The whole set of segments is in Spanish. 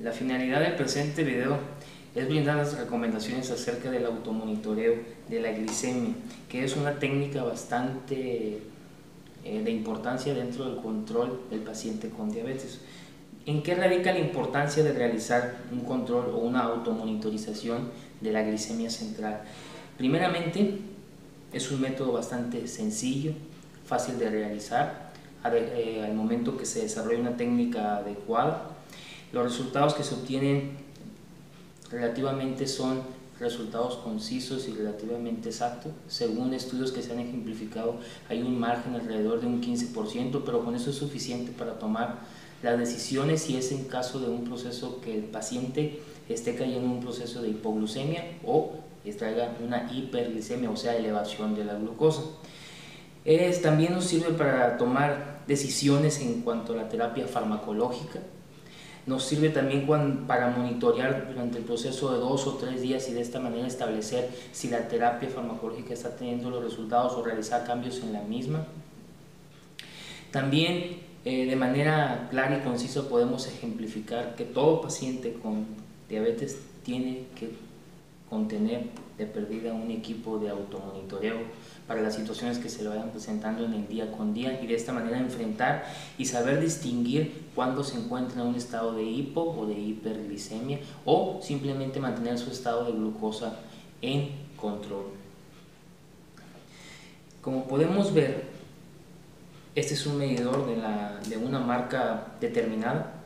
La finalidad del presente video es brindar las recomendaciones acerca del automonitoreo de la glicemia, que es una técnica bastante de importancia dentro del control del paciente con diabetes. ¿En qué radica la importancia de realizar un control o una automonitorización de la glicemia central? Primeramente, es un método bastante sencillo, fácil de realizar, al momento que se desarrolla una técnica adecuada. Los resultados que se obtienen relativamente son resultados concisos y relativamente exactos. Según estudios que se han ejemplificado, hay un margen alrededor de un 15%, pero con eso es suficiente para tomar las decisiones si es en caso de un proceso que el paciente esté cayendo en un proceso de hipoglucemia o traiga una hiperglicemia, o sea, elevación de la glucosa. También nos sirve para tomar decisiones en cuanto a la terapia farmacológica. Nos sirve también para monitorear durante el proceso de 2 o 3 días y de esta manera establecer si la terapia farmacológica está teniendo los resultados o realizar cambios en la misma. También de manera clara y concisa podemos ejemplificar que todo paciente con diabetes tiene que contener de perdida un equipo de automonitoreo para las situaciones que se le vayan presentando en el día con día, y de esta manera enfrentar y saber distinguir cuando se encuentra en un estado de hipo o de hiperglicemia, o simplemente mantener su estado de glucosa en control. Como podemos ver, este es un medidor de una marca determinada.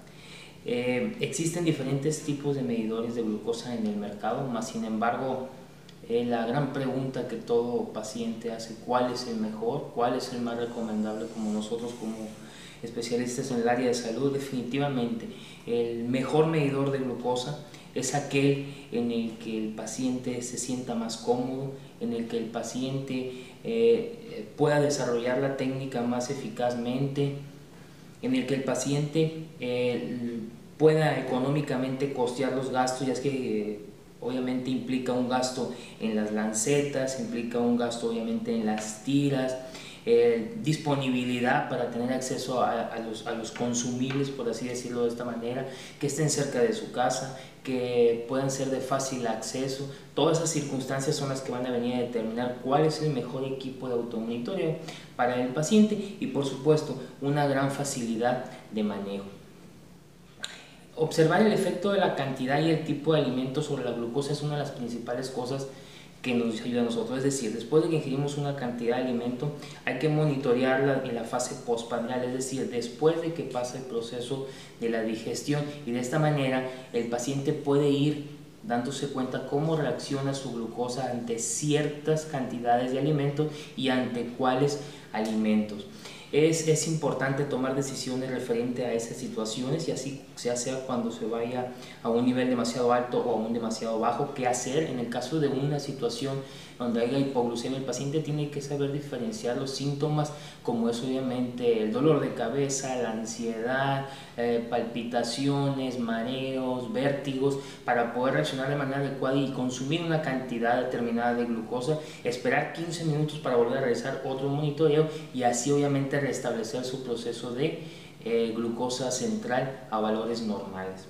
Existen diferentes tipos de medidores de glucosa en el mercado, mas sin embargo la gran pregunta que todo paciente hace: ¿cuál es el mejor? ¿Cuál es el más recomendable? Como nosotros como especialistas en el área de salud, definitivamente el mejor medidor de glucosa es aquel en el que el paciente se sienta más cómodo, en el que el paciente pueda desarrollar la técnica más eficazmente, en el que el paciente pueda económicamente costear los gastos, ya es que obviamente implica un gasto en las lancetas, implica un gasto obviamente en las tiras, disponibilidad para tener acceso a los consumibles, por así decirlo de esta manera, que estén cerca de su casa, que puedan ser de fácil acceso. Todas esas circunstancias son las que van a venir a determinar cuál es el mejor equipo de automonitoreo para el paciente, y por supuesto una gran facilidad de manejo. Observar el efecto de la cantidad y el tipo de alimento sobre la glucosa es una de las principales cosas que nos ayuda a nosotros. Es decir, después de que ingerimos una cantidad de alimento, hay que monitorearla en la fase postprandial, es decir, después de que pasa el proceso de la digestión, y de esta manera el paciente puede ir dándose cuenta cómo reacciona su glucosa ante ciertas cantidades de alimentos y ante cuáles alimentos. Es importante tomar decisiones referente a esas situaciones, y así sea cuando se vaya a un nivel demasiado alto o a un demasiado bajo, qué hacer en el caso de una situación donde haya hipoglucemia. El paciente tiene que saber diferenciar los síntomas, como es obviamente el dolor de cabeza, la ansiedad, palpitaciones, mareos, vértigos, para poder reaccionar de manera adecuada y consumir una cantidad determinada de glucosa, esperar 15 minutos para volver a realizar otro monitoreo y así obviamente restablecer su proceso de glucosa central a valores normales.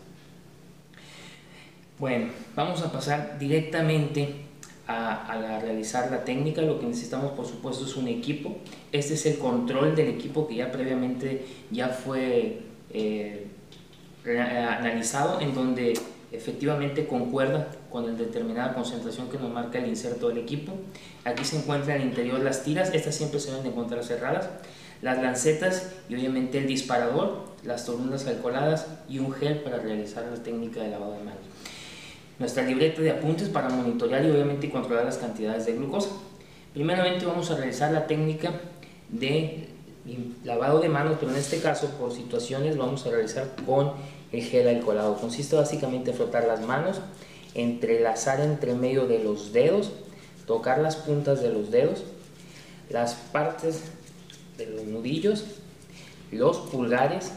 Bueno, vamos a pasar directamente a realizar la técnica. Lo que necesitamos, por supuesto, es un equipo. Este es el control del equipo que ya previamente ya fue analizado, en donde efectivamente concuerda con la determinada concentración que nos marca el inserto del equipo. Aquí se encuentran al interior las tiras, estas siempre se deben encontrar cerradas, las lancetas y obviamente el disparador, las torundas alcoholadas y un gel para realizar la técnica de lavado de manos. Nuestra libreta de apuntes para monitorear y obviamente controlar las cantidades de glucosa. Primeramente vamos a realizar la técnica de lavado de manos, pero en este caso por situaciones vamos a realizar con el gel alcoholado. Consiste básicamente en frotar las manos, entrelazar entre medio de los dedos, tocar las puntas de los dedos, las partes de los nudillos, los pulgares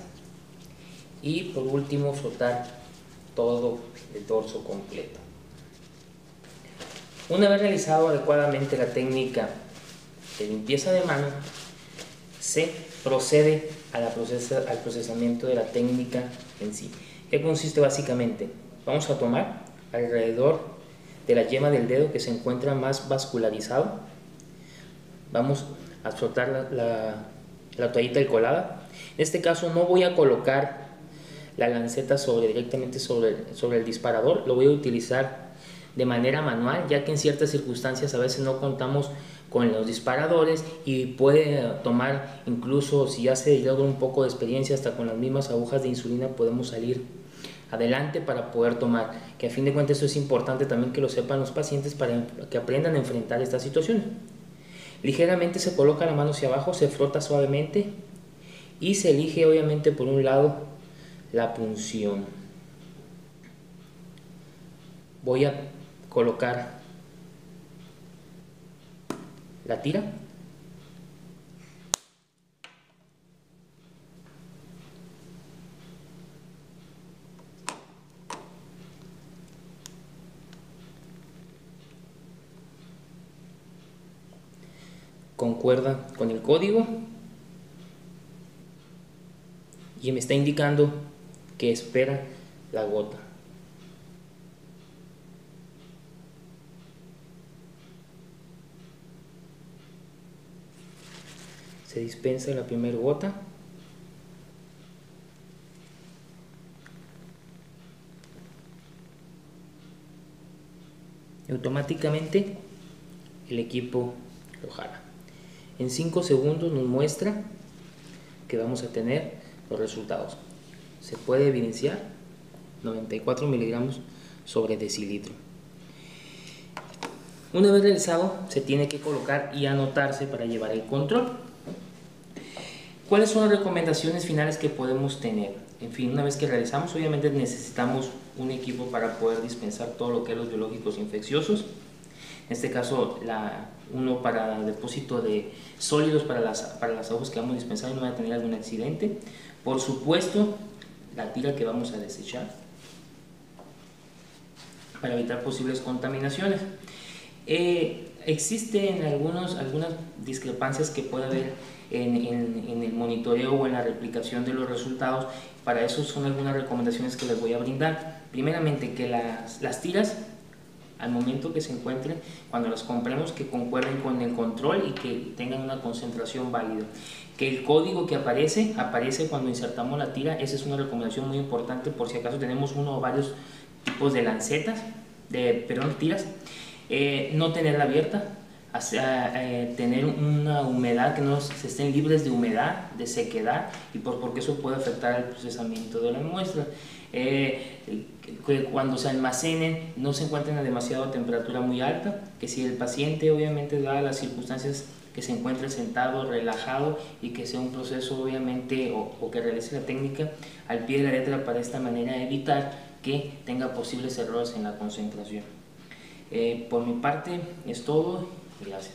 y por último frotar todo el dorso completo. Una vez realizado adecuadamente la técnica de limpieza de mano, se procede al procesamiento de la técnica en sí, ¿Qué consiste básicamente? Vamos a tomar alrededor de la yema del dedo que se encuentra más vascularizado. Vamos a soltar la toallita alcoholada. En este caso no voy a colocar la lanceta directamente sobre el disparador, lo voy a utilizar de manera manual, ya que en ciertas circunstancias a veces no contamos con los disparadores y puede tomar, incluso si ya se logra un poco de experiencia, hasta con las mismas agujas de insulina podemos salir adelante para poder tomar, que a fin de cuentas eso es importante también que lo sepan los pacientes para que aprendan a enfrentar esta situación. Ligeramente se coloca la mano hacia abajo, se frota suavemente y se elige obviamente por un lado la punción. Voy a colocar la tira. Concuerda con el código y me está indicando que espera la gota. Se dispensa la primera gota. Y automáticamente el equipo lo jala. En 5 segundos nos muestra que vamos a tener los resultados. Se puede evidenciar 94 miligramos sobre decilitro. Una vez realizado, se tiene que colocar y anotarse para llevar el control. ¿Cuáles son las recomendaciones finales que podemos tener? En fin, una vez que realizamos, obviamente necesitamos un equipo para poder dispensar todo lo que es los biológicos infecciosos. En este caso, uno para depósito de sólidos para las agujas que vamos a dispensar y no va a tener algún accidente. Por supuesto, la tira que vamos a desechar para evitar posibles contaminaciones. Existen algunas discrepancias que puede haber en el monitoreo o en la replicación de los resultados. Para eso son algunas recomendaciones que les voy a brindar. Primeramente, que las tiras, al momento que se encuentren, cuando las compremos, que concuerden con el control y que tengan una concentración válida. Que el código que aparece cuando insertamos la tira. Esa es una recomendación muy importante por si acaso tenemos uno o varios tipos de lancetas, tiras. No tenerla abierta, tener una humedad, que no se estén libres de humedad, de sequedad, porque eso puede afectar el procesamiento de la muestra. Que cuando se almacenen no se encuentren a demasiada temperatura muy alta, que si el paciente, obviamente dadas las circunstancias, que se encuentre sentado, relajado, y que sea un proceso obviamente o que realice la técnica al pie de la letra, para de esta manera evitar que tenga posibles errores en la concentración. Por mi parte es todo. Gracias.